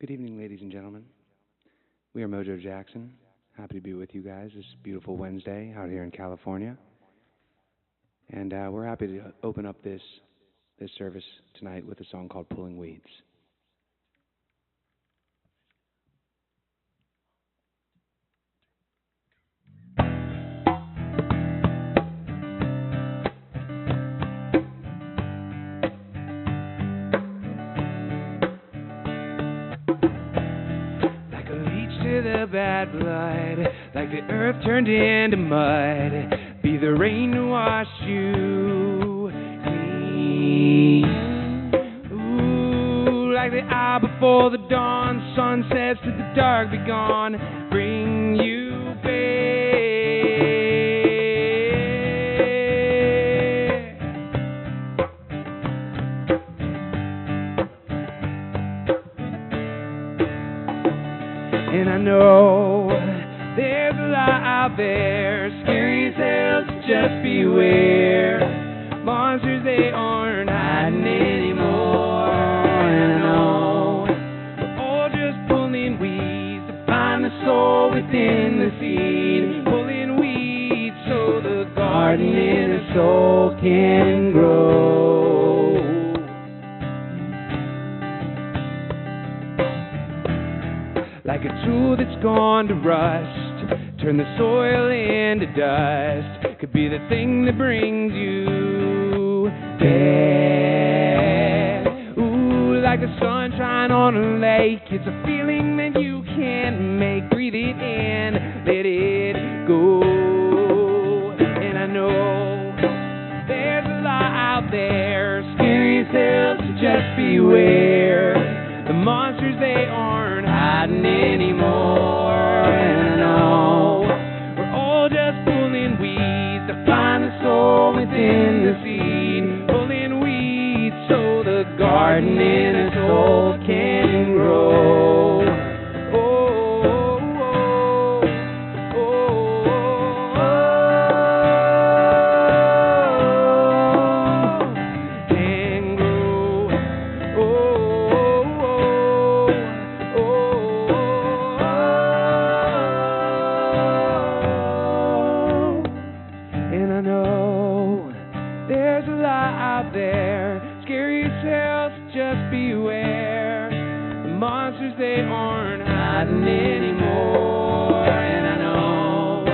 Good evening, ladies and gentlemen. We are Mojo Jackson. Happy to be with you guys this beautiful Wednesday out here in California. And we're happy to open up this service tonight with a song called Pulling Weeds. To the bad blood, like the earth turned into mud, be the rain to wash you clean. Ooh, like the hour before the dawn, sun sets to the dark be gone, bring you back. And I know there's a lot out there, scary as hell, so just beware. Monsters, they aren't hiding anymore. And I know we're all just pulling weeds to find the soul within the seed. Pulling weeds so the garden in the soul can grow. Like a tool that's gone to rust, turn the soil into dust. Could be the thing that brings you back. Ooh, like the sunshine on a lake. It's a feeling that you can't make. Breathe it in, let it go. And I know there's a lot out there, scary as hell, so just beware. The monsters, they aren't hiding anymore. And I know we're all just pulling weeds to find the soul within the seed. Pulling weeds so the garden in a soul can grow. Oh, oh, oh, oh, oh, can grow. Oh, oh, oh, and I know there's a lot out there, scary as hell, so just beware. The monsters, they aren't hiding anymore. And I know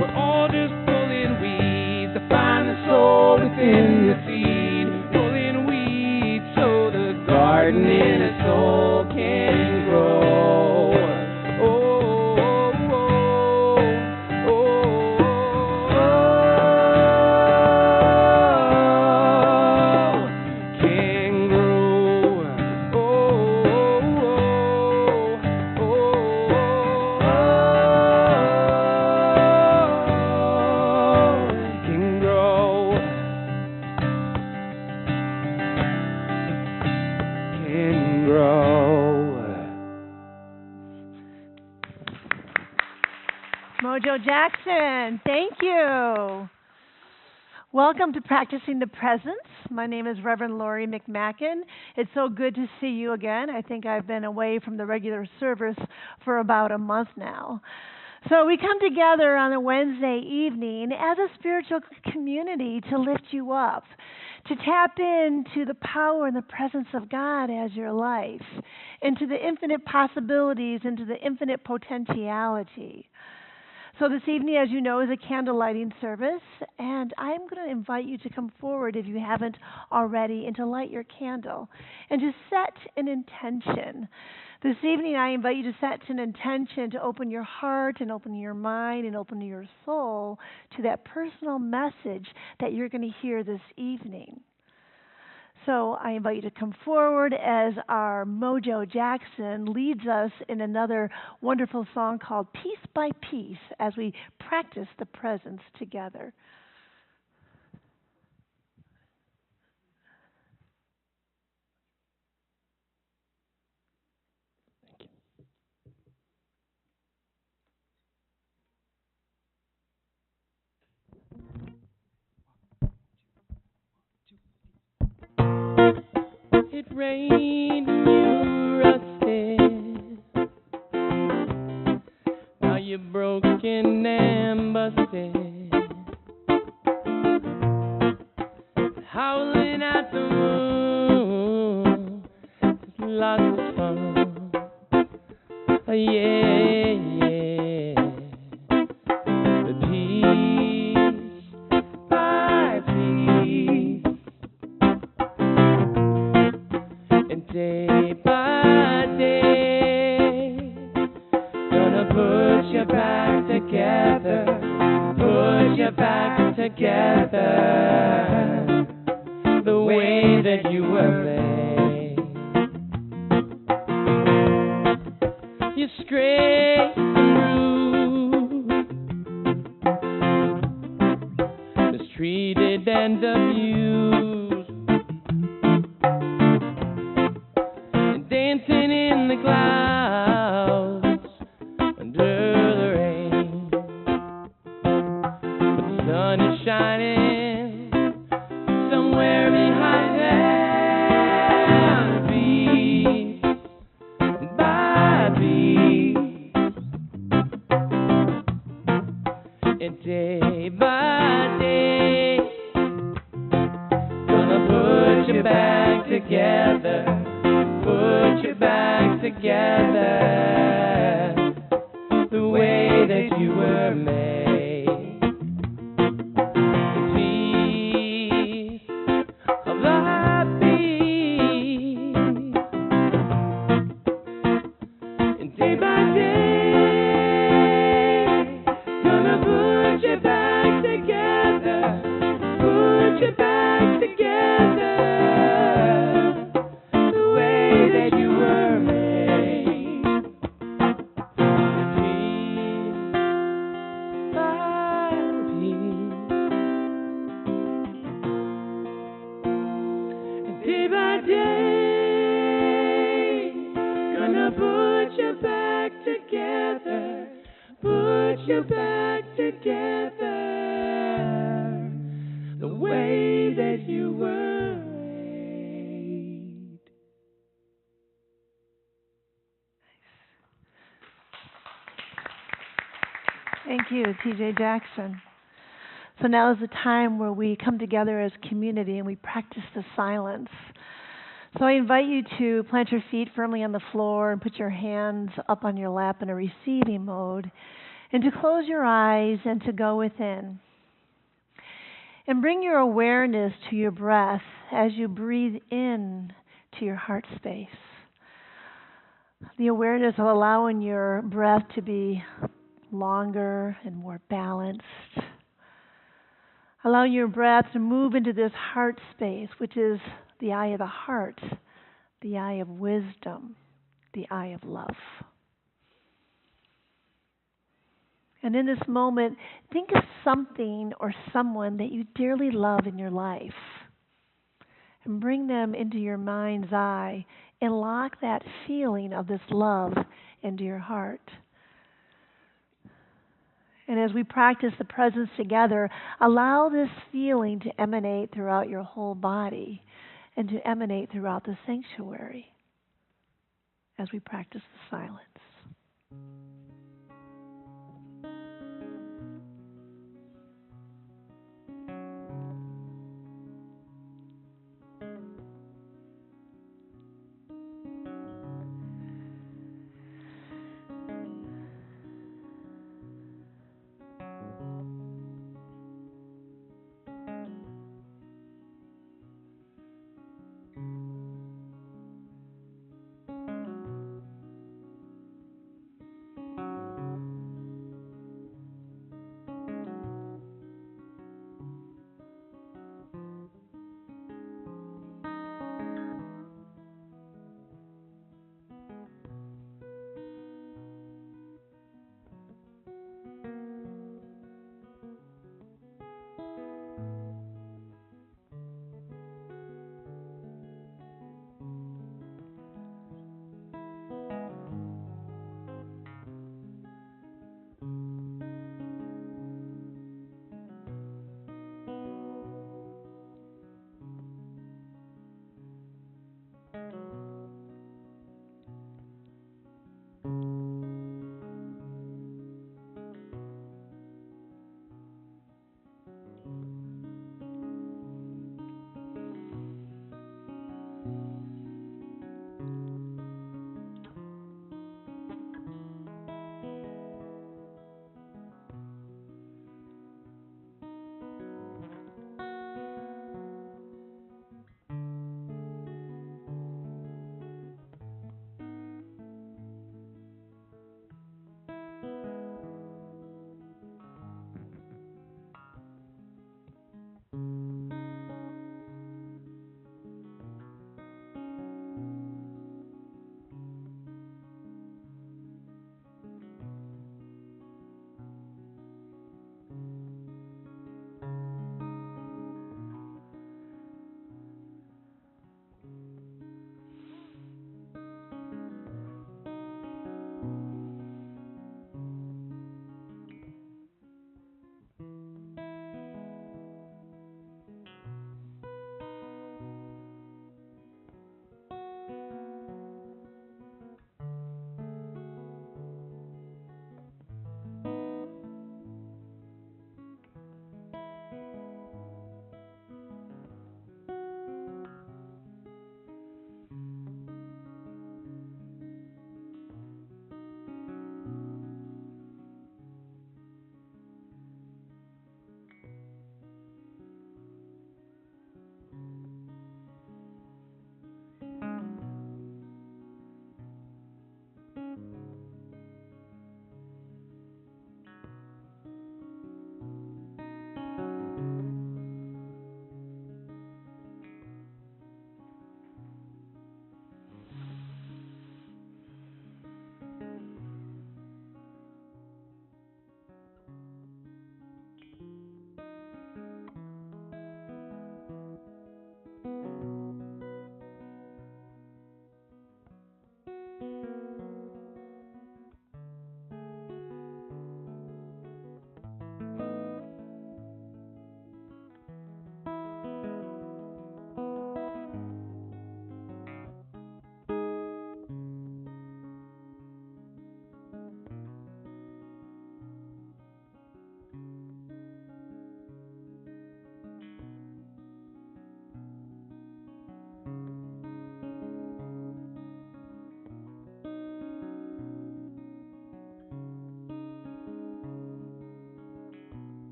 we're all just pulling weeds to find the soul within the seed. Pulling weeds so the garden in a soul can grow. Oh, oh, oh, oh, oh, can grow. Oh, oh, oh, can grow. Can grow. Mojo Jackson, thank you. Welcome to Practicing the Presence. My name is Reverend Lori McMacken. It's so good to see you again. I think I've been away from the regular service for about a month now. So we come together on a Wednesday evening as a spiritual community to lift you up, to tap into the power and the presence of God as your life, into the infinite possibilities, into the infinite potentiality. So this evening, as you know, is a candle lighting service, and I'm going to invite you to come forward, if you haven't already, and to light your candle and to set an intention. This evening, I invite you to set an intention to open your heart and open your mind and open your soul to that personal message that you're going to hear this evening. So I invite you to come forward as our Mojo Jackson leads us in another wonderful song called Piece by Piece as we practice the presence together. It rained, you rusted. busted, howling at the moon. It's lots of fun. Yeah, yeah. But piece by piece, and day by day, gonna put you back together, put you back together, the way that you were made. You scrape and bruised, mistreated and abused, and dancing in the clouds under the rain. But the sun is shining somewhere behind them, piece by piece, and day by day, gonna put you back together, put you back together, the way that you were made. A piece of the piece, and day by day, gonna put you back together, put you back together, the way that you were made. Piece by piece, and day by day, gonna put you back together, put you back together, the way that you were made. Thank you, TJ Jackson. So now is the time where we come together as community and we practice the silence. So I invite you to plant your feet firmly on the floor and put your hands up on your lap in a receiving mode, and to close your eyes and to go within. And bring your awareness to your breath as you breathe in to your heart space. The awareness of allowing your breath to be longer and more balanced. Allow your breath to move into this heart space, which is the eye of the heart, the eye of wisdom, the eye of love. And in this moment, think of something or someone that you dearly love in your life. And bring them into your mind's eye and lock that feeling of this love into your heart. And as we practice the presence together, allow this feeling to emanate throughout your whole body and to emanate throughout the sanctuary as we practice the silence.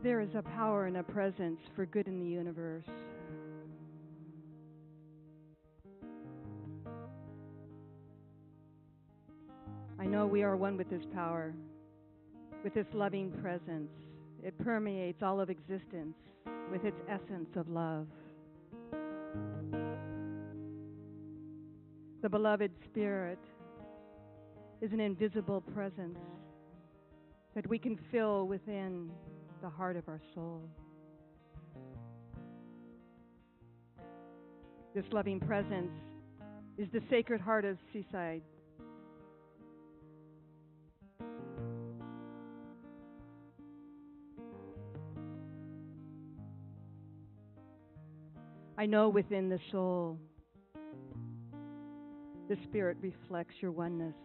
There is a power and a presence for good in the universe. I know we are one with this power, with this loving presence. It permeates all of existence with its essence of love. The beloved Spirit is an invisible presence that we can feel within the heart of our soul. This loving presence is the Sacred Heart of Seaside. I know within the soul, the Spirit reflects your oneness.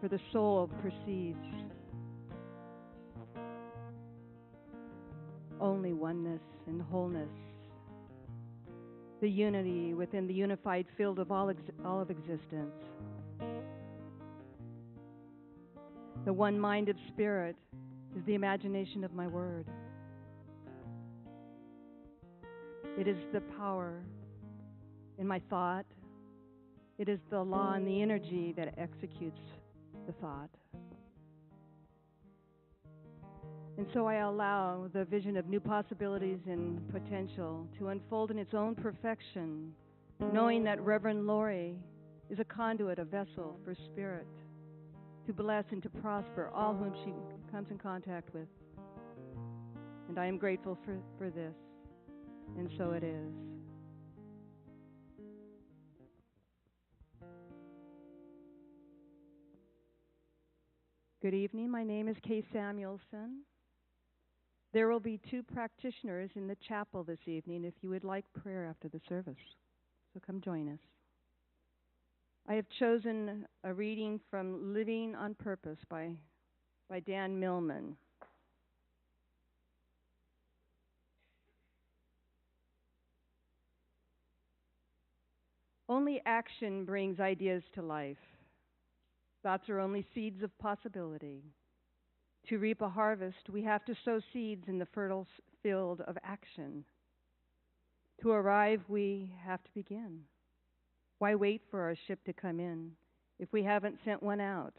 For the soul perceives only oneness and wholeness, the unity within the unified field of all of existence. The one-minded Spirit is the imagination of my word. It is the power in my thought. It is the law and the energy that executes the thought. And so I allow the vision of new possibilities and potential to unfold in its own perfection, knowing that Reverend Lori is a conduit, a vessel for Spirit to bless and to prosper all whom she comes in contact with. And I am grateful for this. And so it is. Good evening. My name is Kay Samuelson. There will be 2 practitioners in the chapel this evening if you would like prayer after the service. So come join us. I have chosen a reading from Living on Purpose by Dan Millman. Only action brings ideas to life. Thoughts are only seeds of possibility. To reap a harvest, we have to sow seeds in the fertile field of action. To arrive, we have to begin. Why wait for our ship to come in if we haven't sent one out?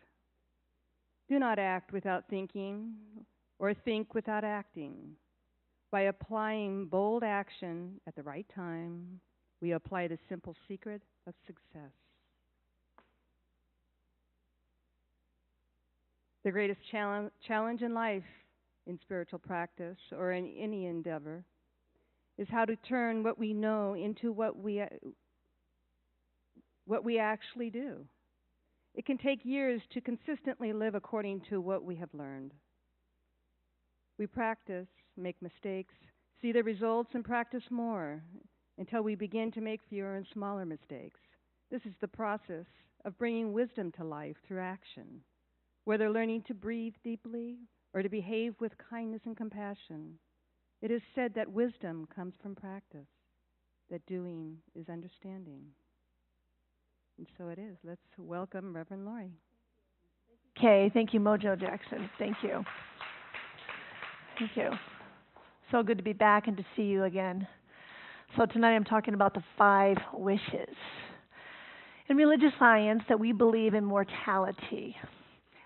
Do not act without thinking or think without acting. By applying bold action at the right time, we apply the simple secret of success. The greatest challenge in life, in spiritual practice, or in any endeavor, is how to turn what we know into what we actually do. It can take years to consistently live according to what we have learned. We practice, make mistakes, see the results, and practice more until we begin to make fewer and smaller mistakes. This is the process of bringing wisdom to life through action, whether learning to breathe deeply or to behave with kindness and compassion. It is said that wisdom comes from practice, that doing is understanding. And so it is. Let's welcome Reverend Lori. Okay, thank you, Mojo Jackson. Thank you. Thank you. So good to be back and to see you again. So tonight I'm talking about the 5 wishes. In religious science, that we believe in mortality.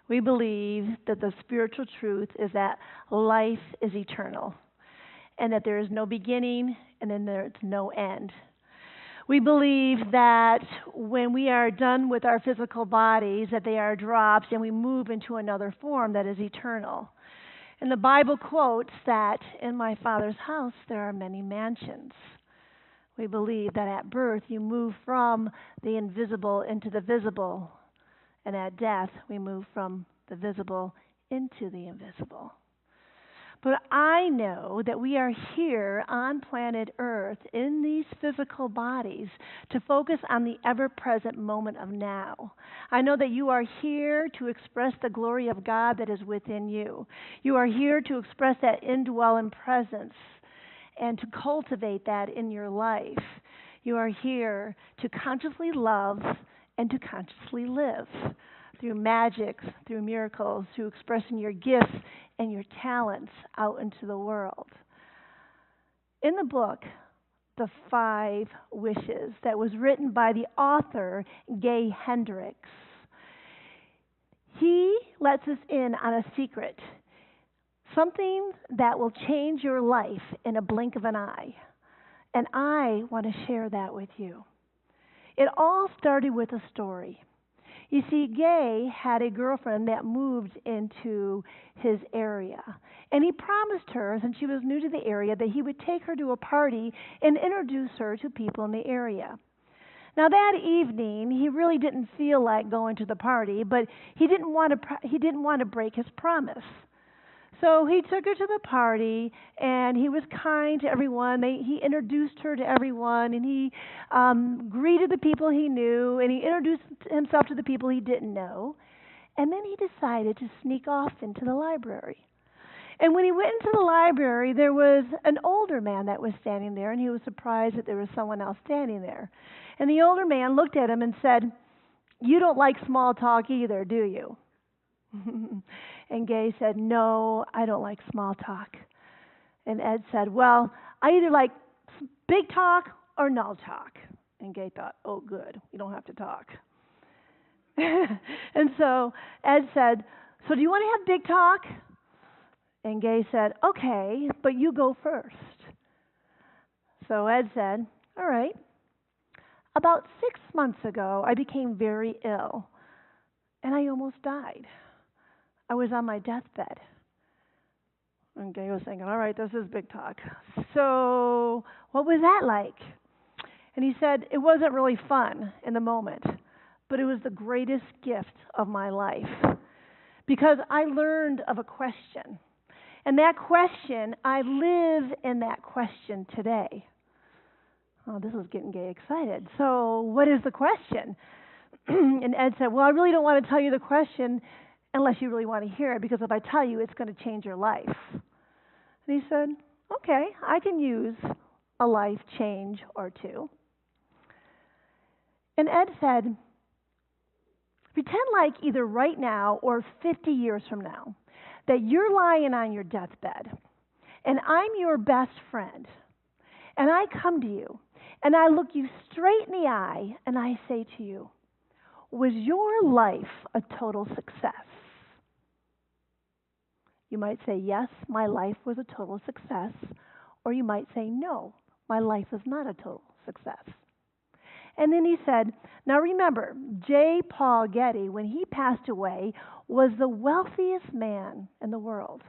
We believe that the spiritual truth is that life is eternal and that there is no beginning and then there's no end. We believe that when we are done with our physical bodies, that they are drops and we move into another form that is eternal. And the Bible quotes that in my Father's house there are many mansions. We believe that at birth you move from the invisible into the visible, and at death we move from the visible into the invisible. But I know that we are here on planet Earth in these physical bodies to focus on the ever-present moment of now. I know that you are here to express the glory of God that is within you. You are here to express that indwelling presence and to cultivate that in your life. You are here to consciously love and to consciously live. through magics, through miracles, through expressing your gifts and your talents out into the world. In the book, The 5 Wishes, that was written by the author, Gay Hendricks, he lets us in on a secret, something that will change your life in a blink of an eye. And I want to share that with you. It all started with a story. You see, Gay had a girlfriend that moved into his area. And he promised her, since she was new to the area, that he would take her to a party and introduce her to people in the area. Now, that evening, he really didn't feel like going to the party, but he didn't want to break his promise. So he took her to the party, and he was kind to everyone. He introduced her to everyone, and he greeted the people he knew, and he introduced himself to the people he didn't know. And then he decided to sneak off into the library. And when he went into the library, there was an older man that was standing there, and he was surprised that there was someone else standing there. And the older man looked at him and said, "You don't like small talk either, do you?" And Gay said, "No, I don't like small talk." And Ed said, "Well, I either like big talk or no talk." And Gay thought, "Oh, good, we don't have to talk." And so Ed said, "So do you want to have big talk?" And Gay said, "Okay, but you go first." So Ed said, "All right. About 6 months ago, I became very ill, and I almost died. I was on my deathbed." And Gay was thinking, all right, this is big talk. "So what was that like?" And he said, "It wasn't really fun in the moment, but it was the greatest gift of my life, because I learned of a question. And that question, I live in that question today." Oh, this was getting Gay excited. "So what is the question?" And Ed said, "Well, I really don't want to tell you the question unless you really want to hear it, because if I tell you, it's going to change your life." And he said, "Okay, I can use a life change or two." And Ed said, "Pretend like either right now or 50 years from now that you're lying on your deathbed, and I'm your best friend, and I come to you, and I look you straight in the eye, and I say to you, was your life a total success?" You might say, "Yes, my life was a total success," or you might say, "No, my life was not a total success." And then he said, "Now remember, J. Paul Getty, when he passed away, was the wealthiest man in the world.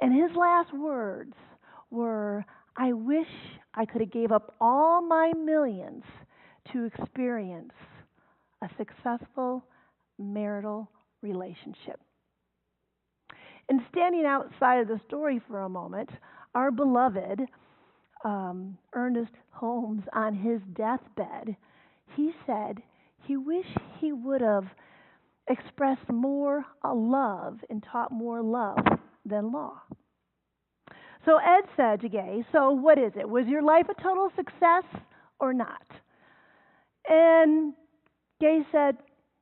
And his last words were, 'I wish I could have gave up all my millions to experience a successful marital relationship.'" And standing outside of the story for a moment, our beloved Ernest Holmes, on his deathbed, he said he wished he would have expressed more love and taught more love than law. So Ed said to Gay, "So what is it? Was your life a total success or not?" And Gay said,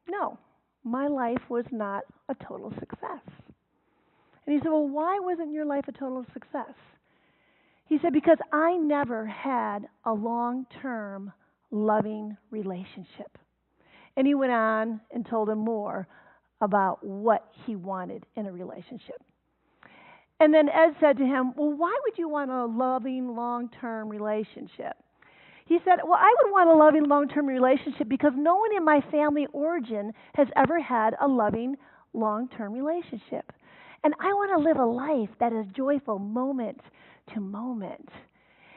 "No, my life was not a total success." And he said, "Well, why wasn't your life a total success?" He said, "Because I never had a long-term loving relationship." And he went on and told him more about what he wanted in a relationship. And then Ed said to him, "Well, why would you want a loving, long-term relationship?" He said, "Well, I would want a loving, long-term relationship because no one in my family origin has ever had a loving, long-term relationship. And I want to live a life that is joyful moment to moment."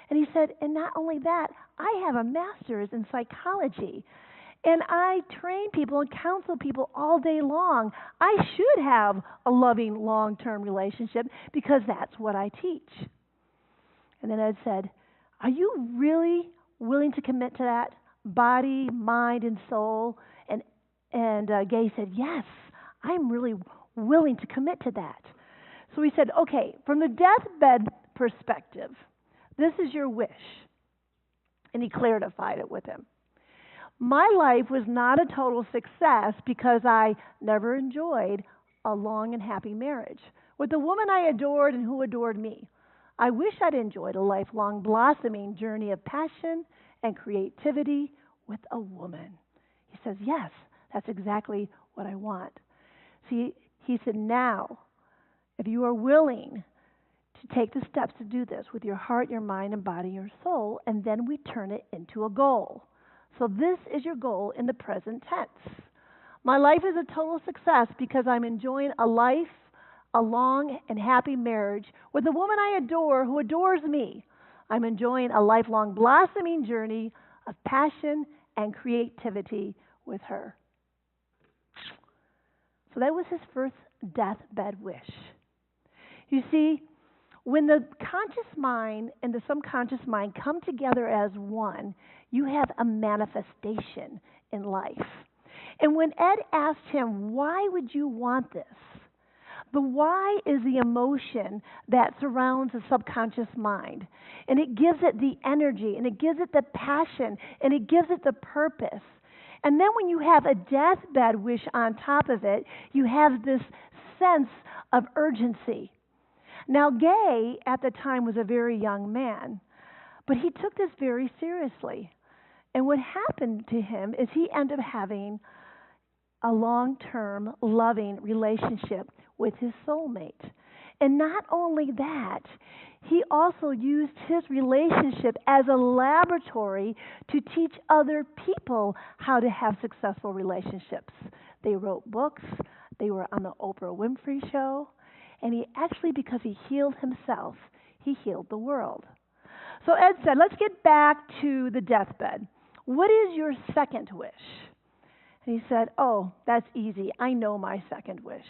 And he said, "And not only that, I have a master's in psychology, and I train people and counsel people all day long. I should have a loving, long-term relationship because that's what I teach." And then Ed said, "Are you really willing to commit to that, body, mind, and soul?" And Gay said, "Yes, I'm really willing to commit to that." So he said, "Okay, from the deathbed perspective, this is your wish." And he clarified it with him. My life was not a total success because I never enjoyed a long and happy marriage with the woman I adored and who adored me. I wish I'd enjoyed a lifelong blossoming journey of passion and creativity with a woman. He says, yes, that's exactly what I want. See, he said, now, if you are willing to take the steps to do this with your heart, your mind, and body, your soul, and then we turn it into a goal. So this is your goal in the present tense. My life is a total success because I'm enjoying a long and happy marriage with a woman I adore who adores me. I'm enjoying a lifelong blossoming journey of passion and creativity with her. So that was his first deathbed wish. You see, when the conscious mind and the subconscious mind come together as one, you have a manifestation in life. And when Ed asked him, why would you want this? The why is the emotion that surrounds the subconscious mind. And it gives it the energy, and it gives it the passion, and it gives it the purpose. And then when you have a deathbed wish on top of it, you have this sense of urgency. Now, Gay, at the time, was a very young man, but he took this very seriously. And what happened to him is he ended up having a long-term, loving relationship with his soulmate. And not only that, he also used his relationship as a laboratory to teach other people how to have successful relationships. They wrote books. They were on the Oprah Winfrey Show. And he actually, because he healed himself, he healed the world. So Ed said, let's get back to the deathbed. What is your second wish? And he said, oh, that's easy. I know my second wish.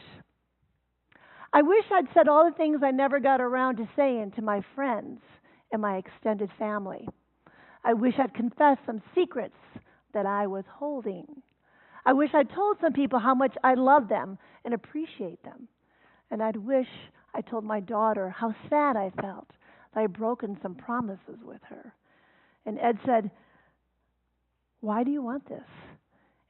I wish I'd said all the things I never got around to saying to my friends and my extended family. I wish I'd confessed some secrets that I was holding. I wish I'd told some people how much I love them and appreciate them. And I'd wish I told my daughter how sad I felt that I'd broken some promises with her. And Ed said, why do you want this?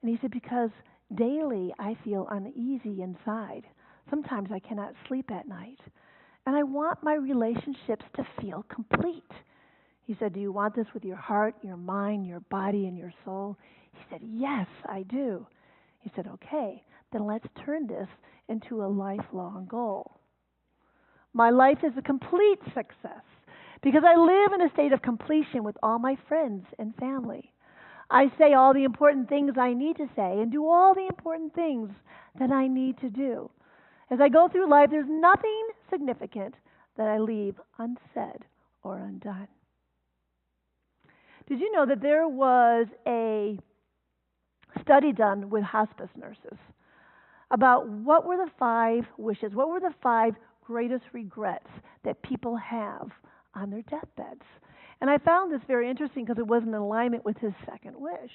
And he said, because daily I feel uneasy inside. Sometimes I cannot sleep at night. And I want my relationships to feel complete. He said, do you want this with your heart, your mind, your body, and your soul? He said, yes, I do. He said, okay, then let's turn this into a lifelong goal. My life is a complete success because I live in a state of completion with all my friends and family. I say all the important things I need to say and do all the important things that I need to do. As I go through life, there's nothing significant that I leave unsaid or undone. Did you know that there was a study done with hospice nurses about what were the 5 wishes, what were the 5 greatest regrets that people have on their deathbeds? And I found this very interesting because it was in alignment with his second wish.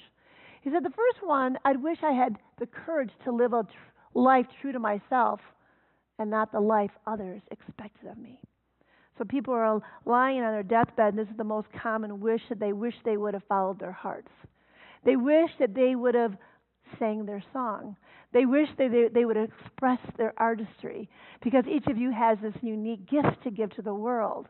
He said, the first one, I'd wish I had the courage to live a life true to myself and not the life others expected of me. So people are lying on their deathbed, and this is the most common wish, that they wish they would have followed their hearts. They wish that they would have sang their song. They wish they would have expressed their artistry, because each of you has this unique gift to give to the world.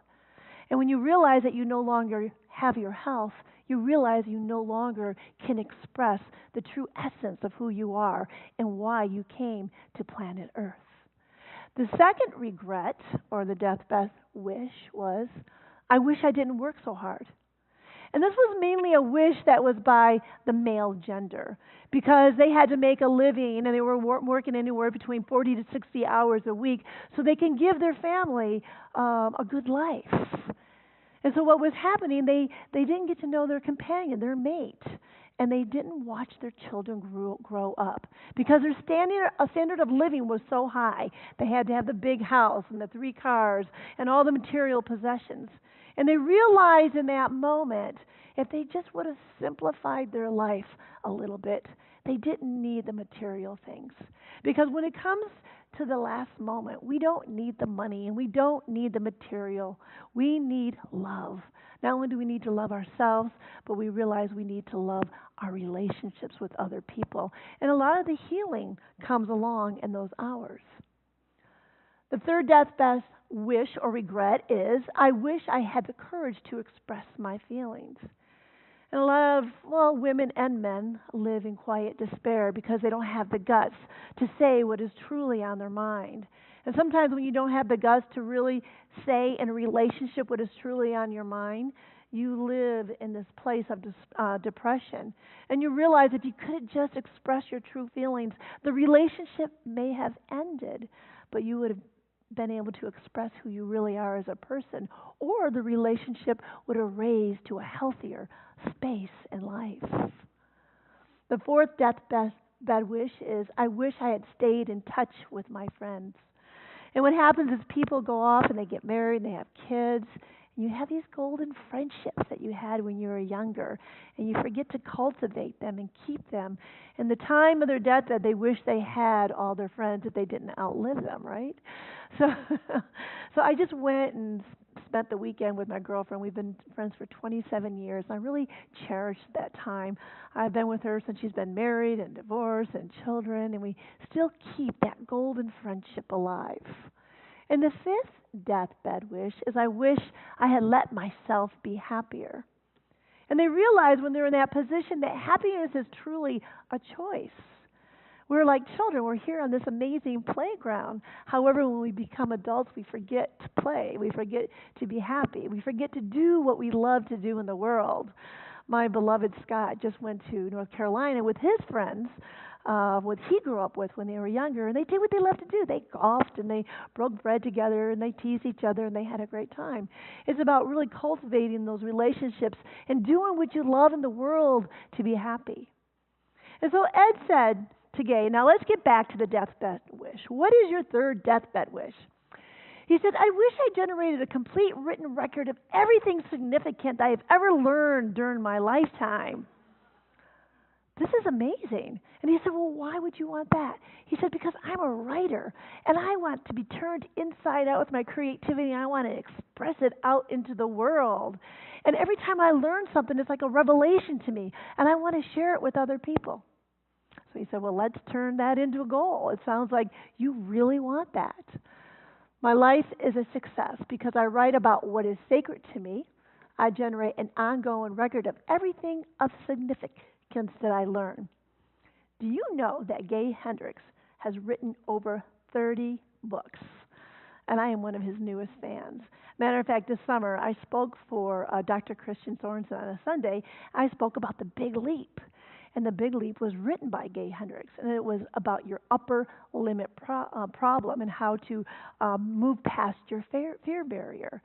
And when you realize that you no longer have your health, you realize you no longer can express the true essence of who you are and why you came to planet Earth. The second regret, or the deathbed wish, was, I wish I didn't work so hard. And this was mainly a wish that was by the male gender, because they had to make a living and they were working anywhere between 40 to 60 hours a week so they can give their family a good life. And so what was happening, they didn't get to know their companion, their mate, and they didn't watch their children grow up because their standard of living was so high. They had to have the big house and the 3 cars and all the material possessions. And they realized in that moment, if they just would have simplified their life a little bit, they didn't need the material things. Because when it comes to the last moment. We don't need the money and we don't need the material. We need love. Not only do we need to love ourselves, but we realize we need to love our relationships with other people. And a lot of the healing comes along in those hours. The third deathbed wish or regret is, I wish I had the courage to express my feelings. And a lot of, women and men live in quiet despair because they don't have the guts to say what is truly on their mind. And sometimes when you don't have the guts to really say in a relationship what is truly on your mind, you live in this place of depression. And you realize if you could just express your true feelings, the relationship may have ended, but you would have been able to express who you really are as a person, or the relationship would have raised to a healthier space in life. The fourth deathbed wish is, I wish I had stayed in touch with my friends. And what happens is people go off and they get married and they have kids. And you have these golden friendships that you had when you were younger, and you forget to cultivate them and keep them. In the time of their deathbed, they wish they had all their friends if they didn't outlive them, right? So, so I just went and spent the weekend with my girlfriend. We've been friends for 27 years. I really cherished that time. I've been with her since she's been married and divorced and children, and we still keep that golden friendship alive. And the fifth deathbed wish is, I wish I had let myself be happier. And they realize when they're in that position that happiness is truly a choice. We're like children. We're here on this amazing playground. However, when we become adults, we forget to play. We forget to be happy. We forget to do what we love to do in the world. My beloved Scott just went to North Carolina with his friends, what he grew up with when they were younger, and they did what they loved to do. They golfed and they broke bread together and they teased each other and they had a great time. It's about really cultivating those relationships and doing what you love in the world to be happy. And so Ed said to Gay, now let's get back to the deathbed wish. What is your third deathbed wish? He said, I wish I generated a complete written record of everything significant that I've ever learned during my lifetime. This is amazing. And he said, well, why would you want that? He said, because I'm a writer, and I want to be turned inside out with my creativity, and I want to express it out into the world. And every time I learn something, it's like a revelation to me, and I want to share it with other people. So he said, well, let's turn that into a goal. It sounds like you really want that. My life is a success because I write about what is sacred to me. I generate an ongoing record of everything of significance that I learn. Do you know that Gay Hendricks has written over 30 books? And I am one of his newest fans. Matter of fact, this summer I spoke for Dr. Christian Sorensen on a Sunday. I spoke about The Big Leap. And The Big Leap was written by Gay Hendricks, and it was about your upper limit problem and how to move past your fear barrier.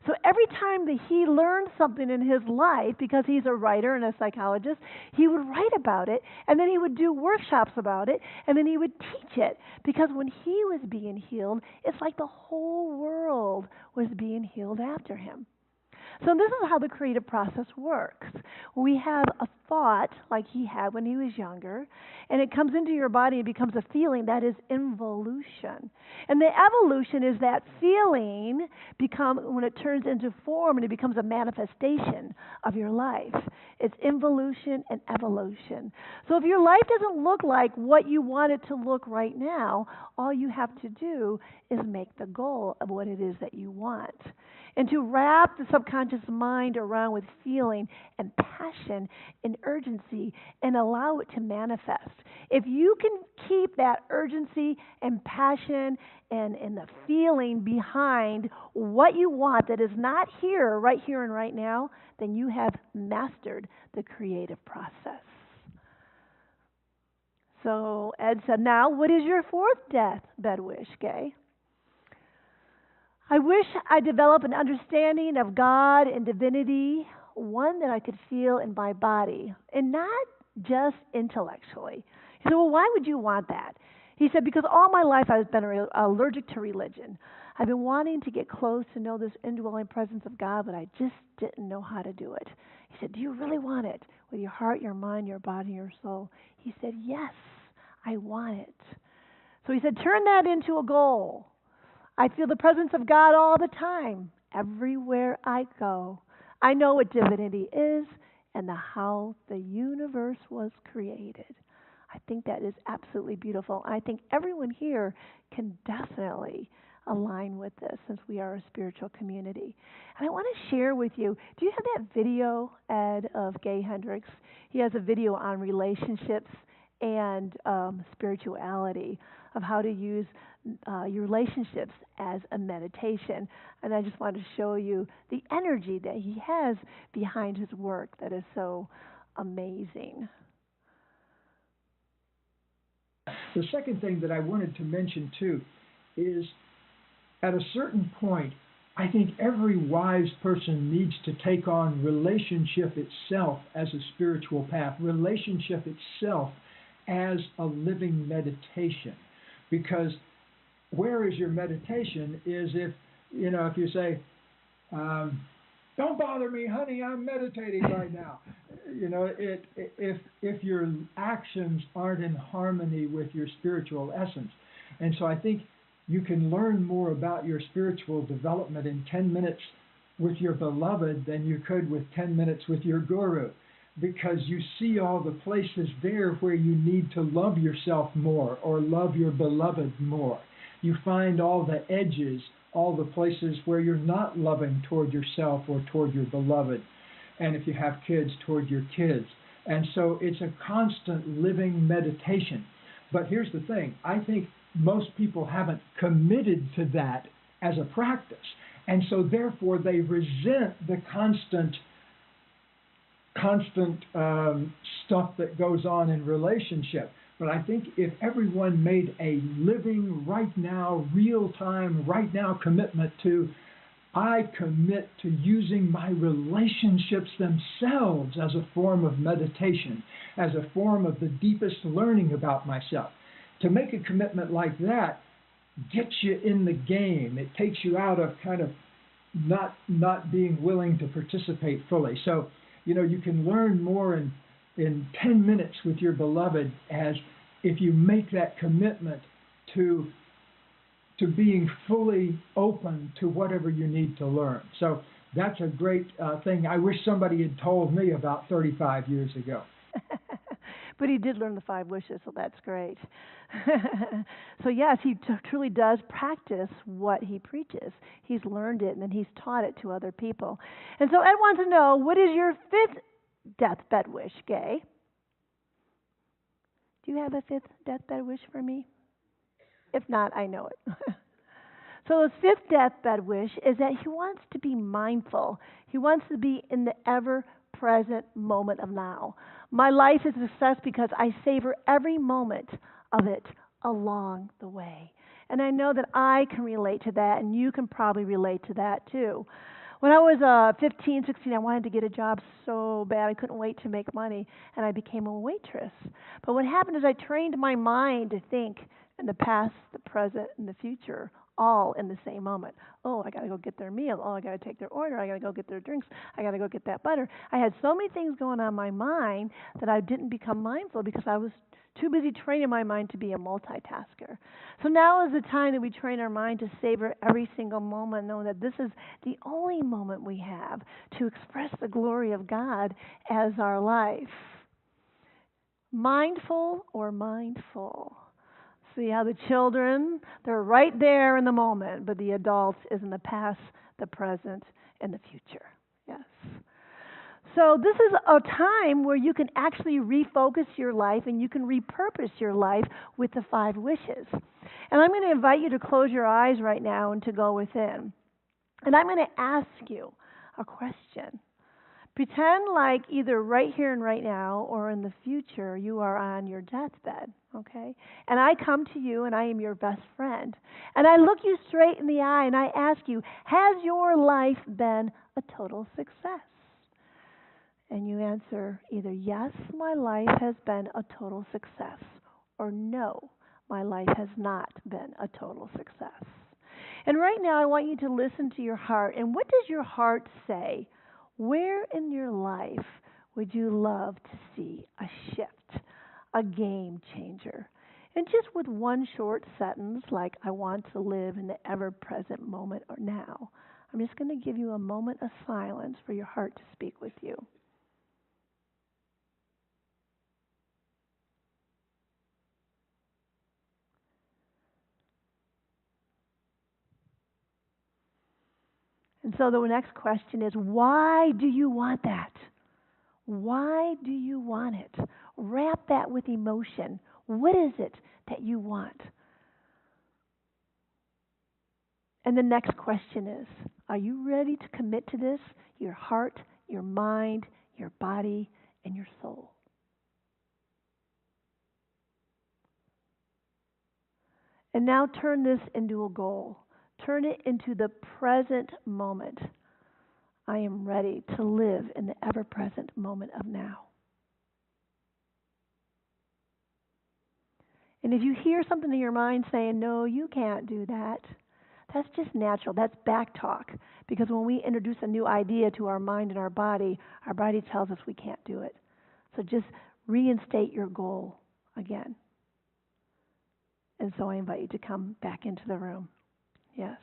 So every time that he learned something in his life, because he's a writer and a psychologist, he would write about it, and then he would do workshops about it, and then he would teach it. Because when he was being healed, it's like the whole world was being healed after him. So this is how the creative process works. We have a thought like he had when he was younger, and it comes into your body and becomes a feeling. That is involution. And the evolution is that feeling when it turns into form and it becomes a manifestation of your life. It's involution and evolution. So if your life doesn't look like what you want it to look right now, all you have to do is make the goal of what it is that you want. And to wrap the subconscious mind around with feeling and passion and urgency and allow it to manifest. If you can keep that urgency and passion and the feeling behind what you want that is not right here and right now, then you have mastered the creative process. So Ed said, now what is your fourth deathbed wish, Gay? I wish I developed an understanding of God and divinity, one that I could feel in my body, and not just intellectually. He said, well, why would you want that? He said, because all my life I've been allergic to religion. I've been wanting to get close to know this indwelling presence of God, but I just didn't know how to do it. He said, do you really want it? With your heart, your mind, your body, your soul? He said, yes, I want it. So he said, turn that into a goal. I feel the presence of God all the time, everywhere I go. I know what divinity is and how the universe was created. I think that is absolutely beautiful. I think everyone here can definitely align with this since we are a spiritual community. And I want to share with you, do you have that video, Ed, of Gay Hendricks? He has a video on relationships and spirituality, of how to use your relationships as a meditation. And I just wanted to show you the energy that he has behind his work that is so amazing. The second thing that I wanted to mention too is at a certain point, I think every wise person needs to take on relationship itself as a spiritual path, relationship itself as a living meditation. Because where is your meditation is if you say, don't bother me, honey, I'm meditating right now. If your actions aren't in harmony with your spiritual essence. And so I think you can learn more about your spiritual development in 10 minutes with your beloved than you could with 10 minutes with your guru, because you see all the places there where you need to love yourself more or love your beloved more. You find all the edges, all the places where you're not loving toward yourself or toward your beloved. And if you have kids, toward your kids. And so it's a constant living meditation. But here's the thing. I think most people haven't committed to that as a practice. And so therefore they resent the constant stuff that goes on in relationship. But I think if everyone made a living, right now, real-time, right now commitment to, I commit to using my relationships themselves as a form of meditation, as a form of the deepest learning about myself. To make a commitment like that gets you in the game. It takes you out of kind of not being willing to participate fully. So, you can learn more in 10 minutes with your beloved as if you make that commitment to being fully open to whatever you need to learn. So that's a great thing. I wish somebody had told me about 35 years ago. But he did learn the 5 wishes, so that's great. So yes, he truly does practice what he preaches. He's learned it, and then he's taught it to other people. And so Ed wants to know, what is your 5th deathbed wish, Gay? Do you have a 5th deathbed wish for me? If not, I know it. So his 5th deathbed wish is that he wants to be mindful. He wants to be in the ever-present moment of now. My life is a success because I savor every moment of it along the way. And I know that I can relate to that, and you can probably relate to that too. When I was 15, 16, I wanted to get a job so bad. I couldn't wait to make money, and I became a waitress. But what happened is I trained my mind to think in the past, the present, and the future, all in the same moment. Oh, I got to go get their meal. Oh, I got to take their order. I got to go get their drinks. I got to go get that butter. I had so many things going on in my mind that I didn't become mindful because I was too busy training my mind to be a multitasker. So now is the time that we train our mind to savor every single moment, knowing that this is the only moment we have to express the glory of God as our life. Mindful or mindful? See how the children, they're right there in the moment, but the adults is in the past, the present, and the future. Yes. So this is a time where you can actually refocus your life and you can repurpose your life with the 5 wishes. And I'm going to invite you to close your eyes right now and to go within. And I'm going to ask you a question. Pretend like either right here and right now or in the future you are on your deathbed, okay? And I come to you and I am your best friend. And I look you straight in the eye and I ask you, has your life been a total success? And you answer either yes, my life has been a total success, or no, my life has not been a total success. And right now I want you to listen to your heart. And what does your heart say? Where in your life would you love to see a shift, a game changer? And just with one short sentence, like, I want to live in the ever-present moment or now, I'm just going to give you a moment of silence for your heart to speak with you. And so the next question is, why do you want that? Why do you want it? Wrap that with emotion. What is it that you want? And the next question is, are you ready to commit to this? Your heart, your mind, your body, and your soul. And now turn this into a goal. Turn it into the present moment. I am ready to live in the ever-present moment of now. And if you hear something in your mind saying, no, you can't do that, that's just natural. That's back talk. Because when we introduce a new idea to our mind and our body tells us we can't do it. So just reinstate your goal again. And so I invite you to come back into the room. Yes.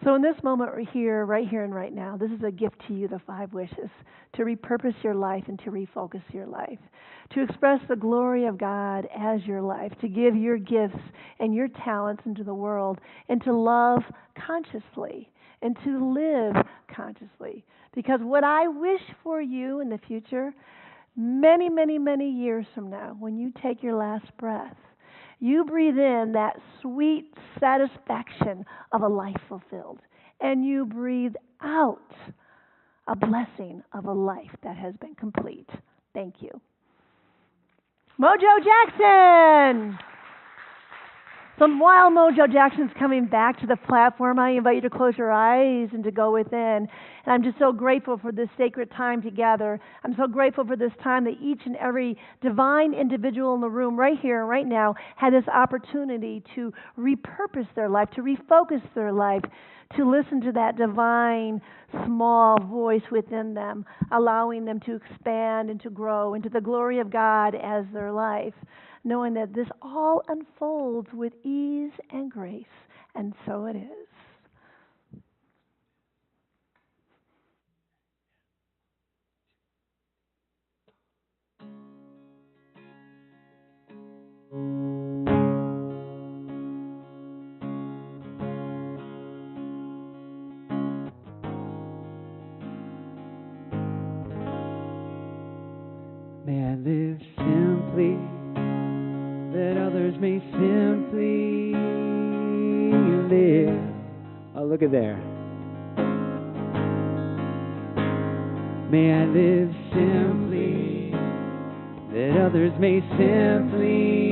So in this moment right here and right now, this is a gift to you, the 5 wishes, to repurpose your life and to refocus your life, to express the glory of God as your life, to give your gifts and your talents into the world, and to love consciously and to live consciously. Because what I wish for you in the future, many, many, many years from now, when you take your last breath, you breathe in that sweet satisfaction of a life fulfilled. And you breathe out a blessing of a life that has been complete. Thank you. Mojo Jackson! So while Mojo Jackson's coming back to the platform, I invite you to close your eyes and to go within. And I'm just so grateful for this sacred time together. I'm so grateful for this time that each and every divine individual in the room right here, right now, had this opportunity to repurpose their life, to refocus their life, to listen to that divine, small voice within them, allowing them to expand and to grow into the glory of God as their life, knowing that this all unfolds with ease and grace, and so it is. May I live simply, that others may simply live. Oh, look at there. May I live simply, that others may simply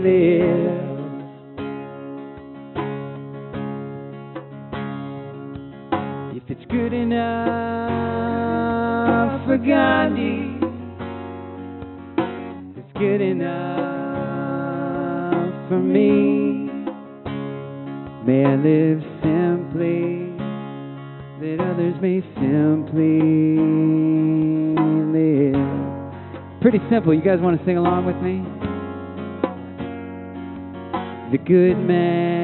live. If it's good enough for Gandhi, it's good enough for me. May I live simply, that others may simply live. Pretty simple. You guys want to sing along with me? The good man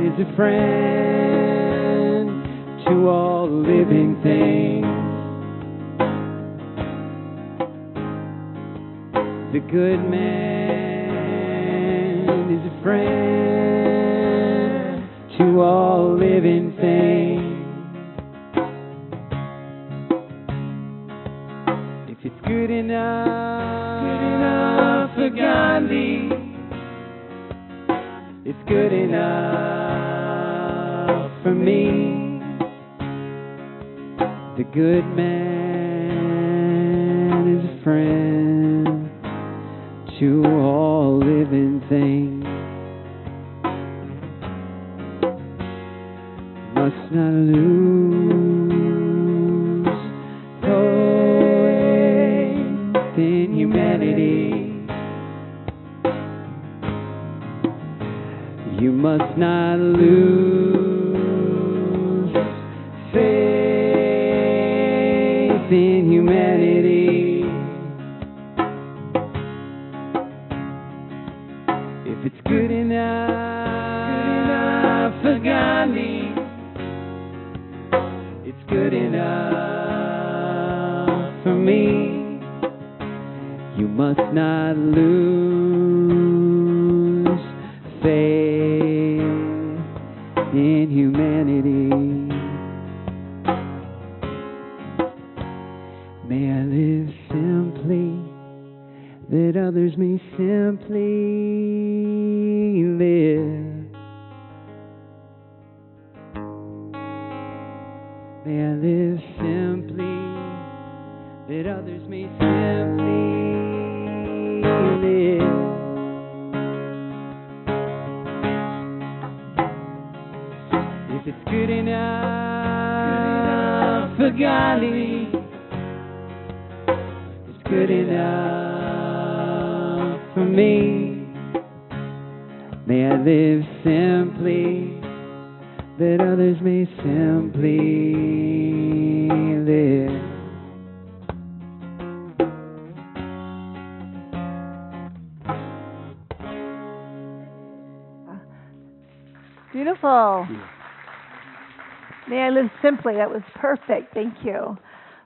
is a friend to all living things. The good man is a friend to all living things. If it's good enough for Gandhi, it's good enough for me. The good man is a friend to all living things. Must not lose faith in humanity. You must not lose faith in humanity. me. You must not lose faith in humanity. May I live simply, that others may simply live. May I live simply, that others may simply live. If it's good enough for Gandhi, it's good enough for me. May I live simply, that others may simply live. Beautiful. May I live simply. That was perfect. Thank you.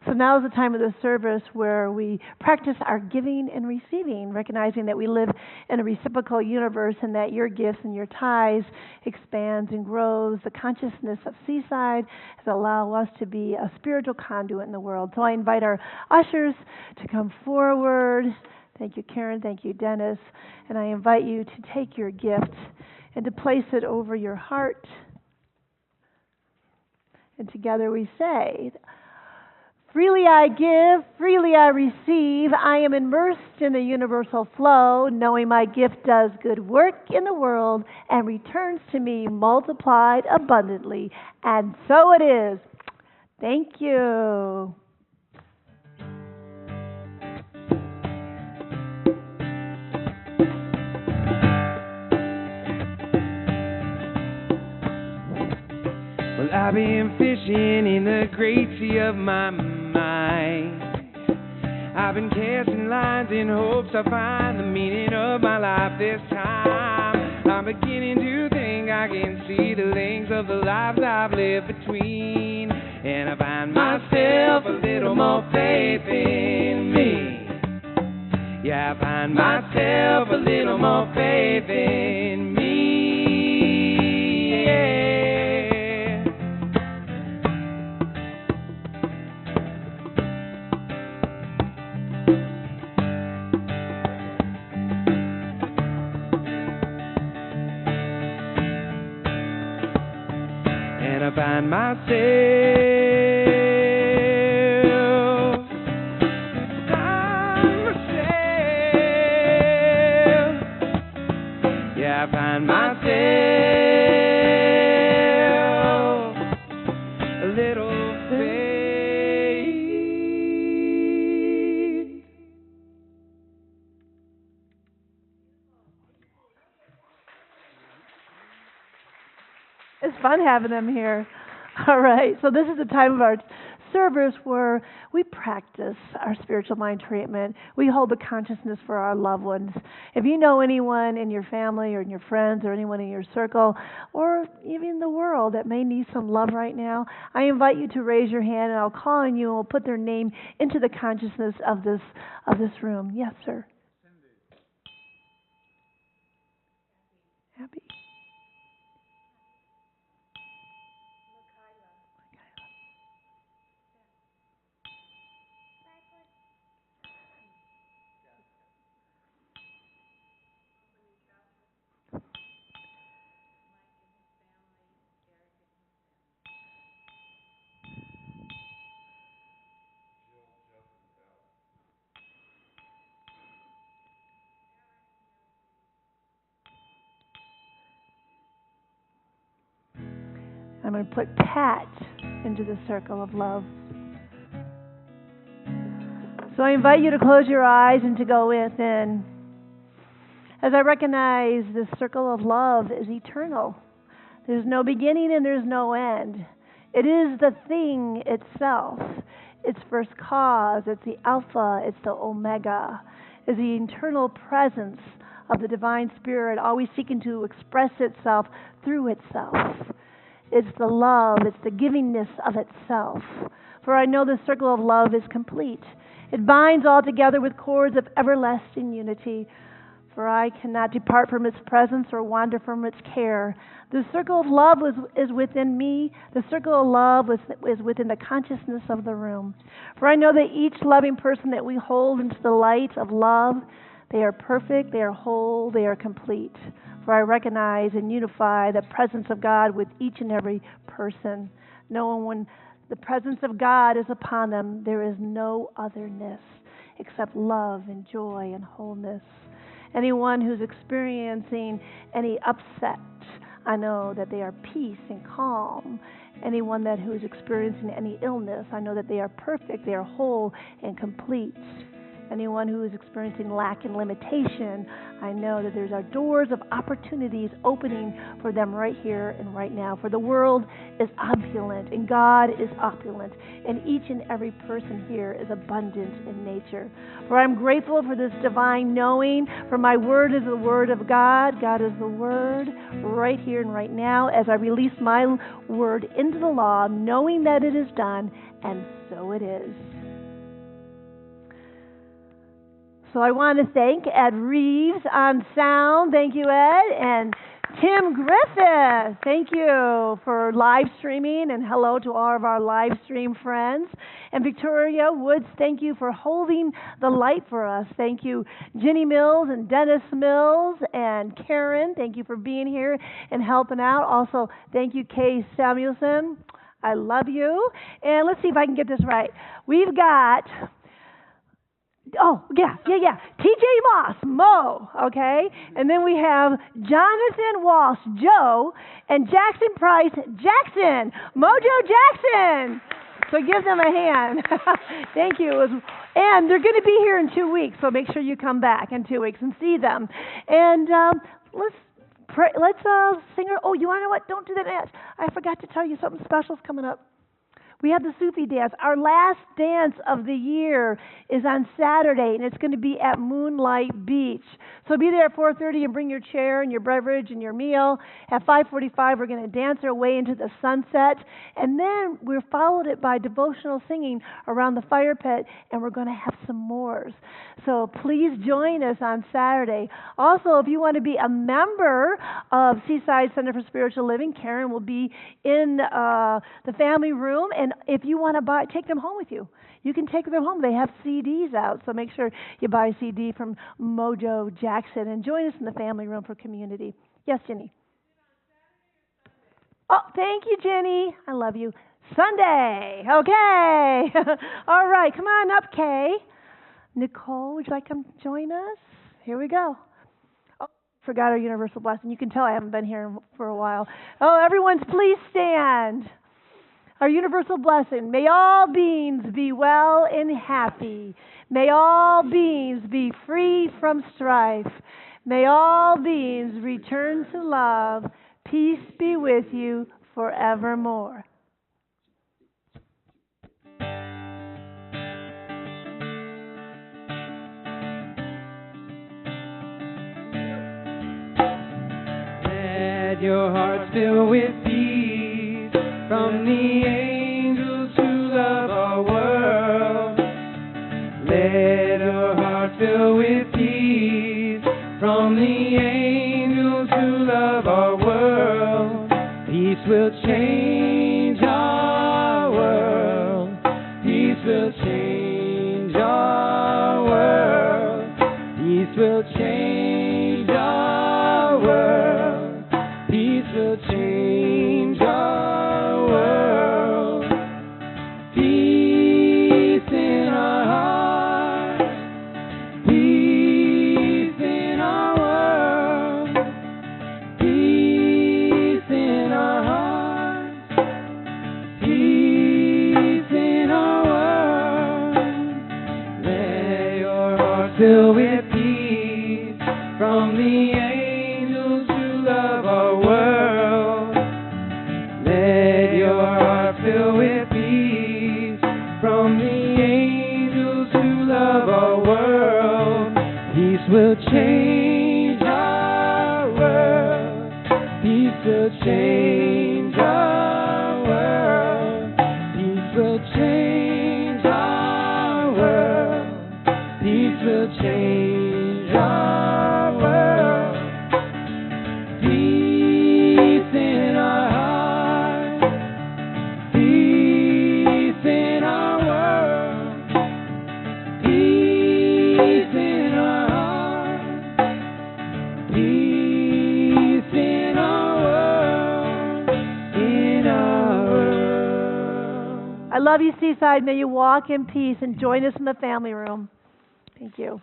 So now is the time of the service where we practice our giving and receiving, recognizing that we live in a reciprocal universe and that your gifts and your tithes expands and grows. The consciousness of Seaside has allowed us to be a spiritual conduit in the world. So I invite our ushers to come forward. Thank you, Karen. Thank you, Dennis. And I invite you to take your gift and to place it over your heart. And together we say, freely I give, freely I receive. I am immersed in the universal flow, knowing my gift does good work in the world and returns to me multiplied abundantly. And so it is. Thank you. Well, I've been fishing in the great sea of my mind. I've been casting lines in hopes I'll find the meaning of my life this time. I'm beginning to think I can see the links of the lives I've lived between. And I find myself a little more faith in me. Yeah, I find myself a little more faith in me. Yeah. I find myself, yeah, I find myself a little faith. It's fun having them here. All right, so this is the time of our service where we practice our spiritual mind treatment. We hold the consciousness for our loved ones. If you know anyone in your family or in your friends or anyone in your circle or even the world that may need some love right now, I invite you to raise your hand and I'll call on you and we'll put their name into the consciousness of this room. Yes, sir. Happy. I'm going to put Pat into the circle of love. So I invite you to close your eyes and to go within. As I recognize this circle of love is eternal. There's no beginning and there's no end. It is the thing itself. It's first cause. It's the Alpha. It's the Omega. It's the eternal presence of the Divine Spirit, always seeking to express itself through itself. It's the love. It's the givingness of itself. For I know the circle of love is complete. It binds all together with cords of everlasting unity. For I cannot depart from its presence or wander from its care. The circle of love is within me. The circle of love is within the consciousness of the room. For I know that each loving person that we hold into the light of love, they are perfect, they are whole, they are complete. For I recognize and unify the presence of God with each and every person. Knowing when the presence of God is upon them, there is no otherness except love and joy and wholeness. Anyone who's experiencing any upset, I know that they are peace and calm. Anyone who's experiencing any illness, I know that they are perfect, they are whole and complete. Anyone who is experiencing lack and limitation, I know that there's doors of opportunities opening for them right here and right now. For the world is opulent and God is opulent, and each and every person here is abundant in nature. For I'm grateful for this divine knowing, for my word is the word of God. God is the word right here and right now as I release my word into the law, knowing that it is done, and so it is. So I want to thank Ed Reeves on sound. Thank you, Ed. And Tim Griffith, thank you for live streaming, and hello to all of our live stream friends. And Victoria Woods, thank you for holding the light for us. Thank you, Jenny Mills and Dennis Mills and Karen. Thank you for being here and helping out. Also, thank you, Kay Samuelson. I love you. And let's see if I can get this right. We've got... TJ Moss, Mo, okay? And then we have Jonathan Walsh, Joe, and Jackson Price, Jackson, Mojo Jackson. So give them a hand. Thank you. And they're going to be here in 2 weeks, so make sure you come back in 2 weeks and see them. And let's sing her. Oh, you want to know what? Don't do that yet. I forgot to tell you something special's coming up. We have the Sufi dance. Our last dance of the year is on Saturday, and it's going to be at Moonlight Beach. So be there at 4:30 and bring your chair and your beverage and your meal. At 5:45, we're going to dance our way into the sunset, and then we're followed it by devotional singing around the fire pit, and we're going to have some s'mores. So please join us on Saturday. Also, if you want to be a member of Seaside Center for Spiritual Living, Karen will be in the family room, and if you want to take them home with you, you can take them home. They have CDs out, so make sure you buy a CD from Mojo Jackson and join us in the family room for community. Yes, Jenny? Oh, thank you, Jenny. I love you. Sunday. Okay. All right, come on up, Kay. Nicole, would you like to come join us? Here we go. Oh, forgot our universal blessing. You can tell I haven't been here for a while. Oh, everyone's please stand. Our universal blessing. May all beings be well and happy. May all beings be free from strife. May all beings return to love. Peace be with you forevermore. Let your hearts fill with peace from the angels who love our world. Let your hearts fill with peace from the angels who love our world. Peace will change our world. Peace will change our world. Peace will change our world. Peace will change our world. Peace in our hearts. Peace in our world. Peace in our hearts. Peace in our world. Let your heart fill with peace from the angels who love our world. Let your heart fill with peace from the angels who love our world. Peace will change our world. Peace will change our world. Peace will change our world. love you, Seaside. May you walk in peace and join us in the family room. Thank you.